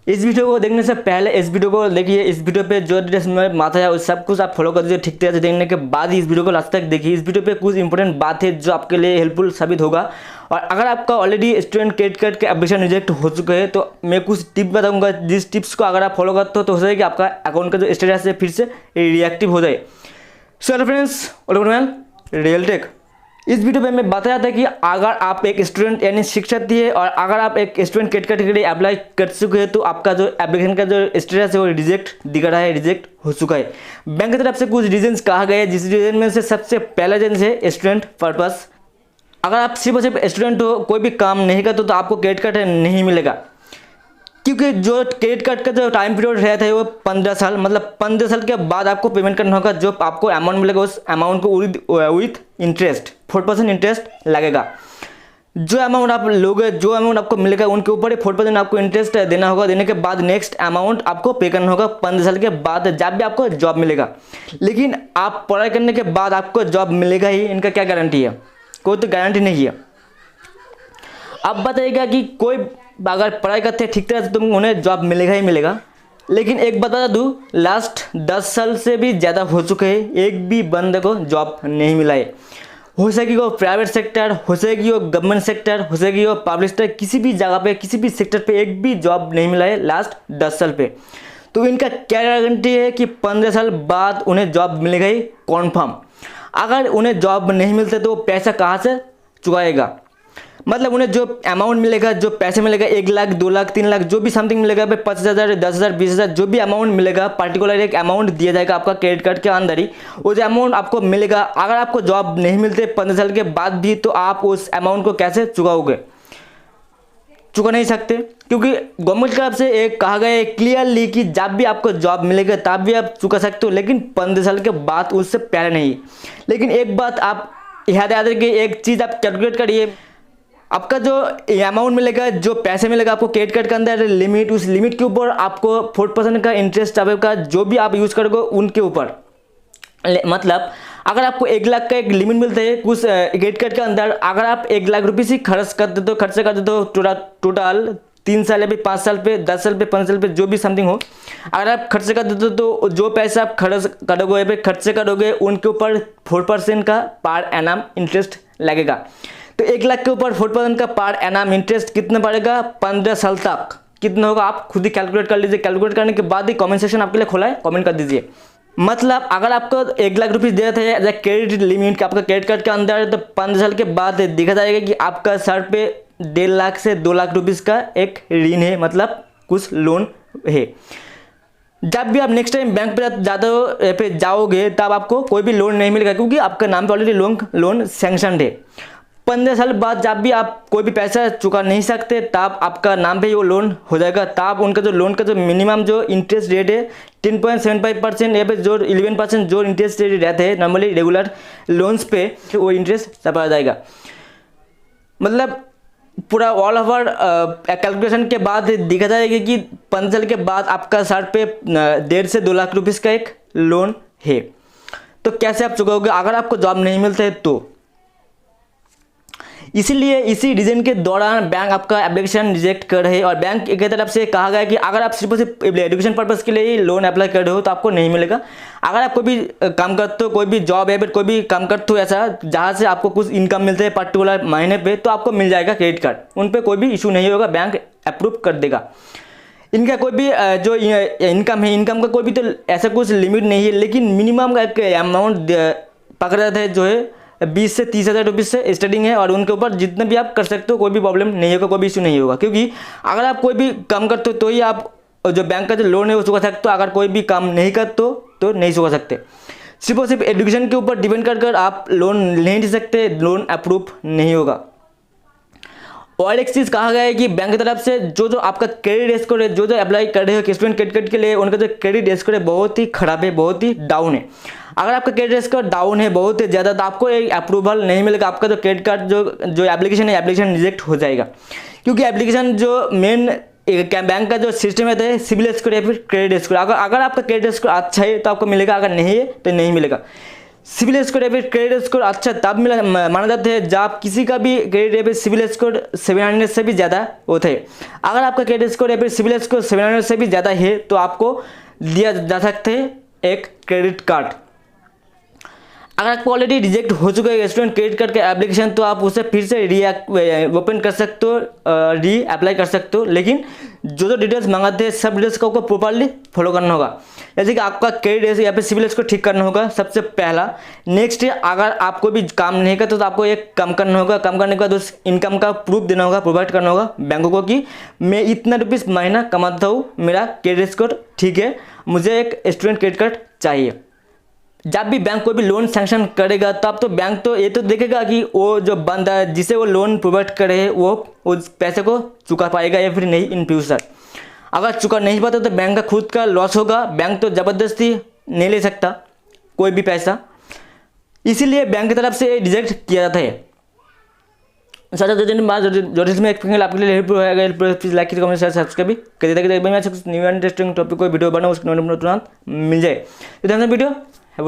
इस वीडियो को देखने से पहले इस वीडियो को देखिए। इस वीडियो पे जो डिटेल्स में माथा है उस सब कुछ आप फॉलो कर दीजिए ठीक तरह से। देखने के बाद ही इस वीडियो को लास्ट तक देखिए। इस वीडियो पे कुछ इंपॉर्टेंट बात है जो आपके लिए हेल्पफुल साबित होगा। और अगर आपका ऑलरेडी स्टूडेंट क्रेडिट कार्ड के एप्लीकेशन रिजेक्ट हो चुके हैं तो मैं कुछ टिप बताऊंगा, जिस टिप्स को अगर आप फॉलो करते हो तो हो सकता है कि आपका अकाउंट का जो स्टेटस है फिर से रिएक्टिव हो जाए। So hello friends, welcome Real Tech. इस वीडियो में मैं बताया था कि अगर आप एक स्टूडेंट यानी शिक्षार्थी है और अगर आप एक स्टूडेंट क्रेडिट कार्ड के लिए अप्लाई कर चुके हैं तो आपका जो एप्लीकेशन का जो स्टेटस है वो रिजेक्ट दिख रहा है, रिजेक्ट हो चुका है। बैंक की तरफ से कुछ रीजंस कहा गया है, जिस रीजन में से सबसे पहला रीजन है स्टूडेंट पर्पस। अगर आप सिर्फ स्टूडेंट हो, कोई भी काम नहीं करते तो आपको क्रेडिट कार्ड नहीं मिलेगा, क्योंकि जो क्रेडिट कार्ड का जो टाइम पीरियड रहता है वो 15 साल, मतलब 15 साल के बाद आपको पेमेंट करना होगा। जो आपको अमाउंट मिलेगा उस अमाउंट को विथ इंटरेस्ट 4% इंटरेस्ट लगेगा। जो अमाउंट आप लोगे, जो अमाउंट आपको मिलेगा उनके ऊपर ही 4% आपको इंटरेस्ट देना होगा। देने के बाद नेक्स्ट अमाउंट आपको पे करना होगा 15 साल के बाद, जब भी आपको जॉब मिलेगा। लेकिन आप पढ़ाई करने के बाद आपको जॉब मिलेगा ही, इनका क्या गारंटी है? कोई तो गारंटी नहीं है। अब बताइएगा कि कोई अगर पढ़ाई करते हैं ठीक तरह से तो उन्हें जॉब मिलेगा ही मिलेगा। लेकिन एक बता दूँ, लास्ट 10 साल से भी ज़्यादा हो चुके हैं, एक भी बंदे को जॉब नहीं मिला है। हो सके वो प्राइवेट सेक्टर, हो सके वो गवर्नमेंट सेक्टर, हो सके वो पब्लिक सेक्टर, किसी भी जगह पे किसी भी सेक्टर पे एक भी जॉब नहीं मिला है लास्ट 10 साल पे। तो इनका क्या गारंटी है कि 15 साल बाद उन्हें जॉब मिलेगा ही कॉन्फर्म? अगर उन्हें जॉब नहीं मिलते तो पैसा कहाँ से चुकाएगा? मतलब उन्हें जो अमाउंट मिलेगा, जो पैसे मिलेगा, 1 लाख 2 लाख 3 लाख जो भी समथिंग मिलेगा, 50,000 10,000 20,000 जो भी अमाउंट मिलेगा, पर्टिकुलर एक अमाउंट दिया जाएगा आपका क्रेडिट कार्ड के अंदर ही। वो जो अमाउंट आपको मिलेगा, अगर आपको जॉब नहीं मिलते 15 साल के बाद भी तो आप उस अमाउंट को कैसे चुकाओगे? चुका नहीं सकते, क्योंकि गवर्नमेंट की तरफ से एक कहा गया है क्लियरली कि जब भी आपको जॉब मिलेगा तब भी आप चुका सकते हो, लेकिन 15 साल के बाद, उससे पहले नहीं। लेकिन एक बात आप याद रखिए, एक चीज़ आप कैलकुलेट करिए, आपका जो अमाउंट मिलेगा, जो पैसे मिलेगा आपको क्रेडिट कार्ड के अंदर लिमिट, उस लिमिट के ऊपर आपको 4% का इंटरेस्ट आएगा, जो भी आप यूज़ करोगे उनके ऊपर। मतलब अगर आपको 1 लाख का एक लिमिट मिलता है कुछ क्रेडिट कार्ड के अंदर, अगर आप 1 लाख रुपये से खर्च कर देते हो टोटल 3 साल या 5 साल पे, 10 साल पे, 15 साल पे जो भी समथिंग हो, अगर आप खर्च कर देते हो तो जो पैसा आप खर्च करोगे उनके ऊपर 4% का पर एनम इंटरेस्ट लगेगा। तो 1 लाख के ऊपर 4% का पर एनम इंटरेस्ट कितना पड़ेगा 15 साल तक? कितना होगा आप खुद ही कैलकुलेट कर लीजिए। कैलकुलेट करने के बाद ही कमेंट सेक्शन आपके लिए खुला है, कमेंट कर दीजिए। मतलब अगर आपको 1 लाख रुपये दिया था एज ए क्रेडिट लिमिट आपका क्रेडिट कार्ड के अंदर, तो 15 साल के बाद देखा जाएगा कि आपका सर पे 1.5 लाख से 2 लाख रुपीज़ का एक ऋण है, मतलब कुछ लोन है। जब भी आप नेक्स्ट टाइम बैंक पे जाओगे तब आपको कोई भी लोन नहीं मिलेगा, क्योंकि आपका नाम पे ऑलरेडी लोन सैंक्शनड है। 15 साल बाद जब भी आप कोई भी पैसा चुका नहीं सकते तब आपका नाम पे वो लोन हो जाएगा। तब उनका जो लोन का जो मिनिमम जो इंटरेस्ट रेट है 10.75% या फिर जो 11% जो इंटरेस्ट रेट रहते हैं नॉर्मली रेगुलर लोन्स पे, वो इंटरेस्ट सब आ जाएगा। मतलब पूरा ऑल ओवर कैलकुलेशन के बाद देखा जाएगा कि 15 साल के बाद आपका सर पे 1.5 से 2 लाख रुपीज़ का एक लोन है। तो कैसे आप चुकाओगे अगर आपको जॉब नहीं मिलता है तो? इसीलिए इसी रीजन के दौरान बैंक आपका एप्लीकेशन रिजेक्ट कर रहे हैं। और बैंक की तरफ से कहा गया है कि अगर आप सिर्फ एजुकेशन पर्पस के लिए ही लोन अप्लाई कर रहे हो तो आपको नहीं मिलेगा। अगर आप कोई भी काम करते हो, कोई भी जॉब है, कोई भी काम करते हो ऐसा जहाँ से आपको कुछ इनकम मिलते हैं पर्टिकुलर महीने पे, तो आपको मिल जाएगा क्रेडिट कार्ड। उन पर कोई भी इशू नहीं होगा, बैंक अप्रूव कर देगा। इनका कोई भी जो इनकम है, इनकम का कोई भी तो ऐसा कुछ लिमिट नहीं है, लेकिन मिनिमम का एक अमाउंट पकड़ा जाता है जो है 20 से 30,000 रुपीज़ से स्टार्टिंग है। और उनके ऊपर जितना भी आप कर सकते हो कोई भी प्रॉब्लम नहीं होगा, कोई भी इशू नहीं होगा, क्योंकि अगर आप कोई भी काम करते हो तो ही आप जो बैंक का जो लोन है वो चुका सकते हो। अगर कोई भी काम नहीं करते हो तो नहीं चुका सकते। सिर्फ और सिर्फ एजुकेशन के ऊपर डिपेंड कर आप लोन नहीं दे सकते, लोन अप्रूव नहीं होगा। और एक चीज़ कहा गया है कि बैंक की तरफ से जो आपका क्रेडिट स्कोर है, जो अप्लाई कर रहे हो स्टूडेंट क्रेडिट कार्ड के लिए, उनका जो क्रेडिट स्कोर है बहुत ही खराब है, बहुत ही डाउन है। अगर आपका क्रेडिट स्कोर डाउन है बहुत ही ज़्यादा, तो आपको एक अप्रूवल नहीं मिलेगा। आपका जो क्रेडिट कार्ड जो एप्लीकेशन है, एप्लीकेशन रिजेक्ट हो जाएगा, क्योंकि एप्लीकेशन जो मेन बैंक का जो सिस्टम है सिविल स्कोर या फिर क्रेडिट स्कोर। अगर आपका क्रेडिट स्कोर अच्छा है तो आपको मिलेगा, अगर नहीं है तो नहीं मिलेगा। सिविल स्कोर या फिर क्रेडिट स्कोर अच्छा तब माना जाता है जब आप किसी का भी क्रेडिट या फिर सिविल स्कोर 700 से भी ज़्यादा होता है। अगर आपका क्रेडिट स्कोर या फिर सिविल स्कोर 700 से भी ज़्यादा है तो आपको दिया जा सकता है एक क्रेडिट कार्ड। अगर आपको ऑलरेडी रिजेक्ट हो चुका है स्टूडेंट क्रेडिट कार्ड का एप्लीकेशन तो आप उसे फिर से ओपन कर सकते हो, री अप्लाई कर सकते हो, लेकिन जो डिटेल्स मंगाते हैं सब डिटेल्स को आपको प्रॉपरली फॉलो करना होगा। जैसे कि आपका क्रेडिट या फिर सिविल स्कोर ठीक करना होगा सबसे पहला। नेक्स्ट है अगर आपको भी काम नहीं करता तो आपको एक काम करना होगा, काम करने के बाद उस इनकम का प्रूफ देना होगा, प्रोवाइड करना होगा बैंकों को कि मैं इतना रुपीज़ महीना कमाता हूँ, मेरा क्रेडिट स्कोर ठीक है, मुझे एक स्टूडेंट क्रेडिट कार्ड चाहिए। जब भी बैंक कोई भी लोन सैंक्शन करेगा तब तो बैंक तो ये तो देखेगा कि वो जो बंदा जिसे वो लोन प्रोवाइड करे वो उस पैसे को चुका पाएगा या फिर नहीं इन फ्यूचर। अगर चुका नहीं पाता तो बैंक का खुद का लॉस होगा, बैंक तो ज़बरदस्ती नहीं ले सकता कोई भी पैसा, इसीलिए बैंक की तरफ से रिजेक्ट किया जाता है। जो में एक्सप्लेन आपके लिए हेल्पफुल होगा, please like comment share subscribe कर देता कि मैं न्यू इंटरेस्टिंग टॉपिक को वीडियो बनाऊँ उसके तुरंत मिल जाए। वीडियो है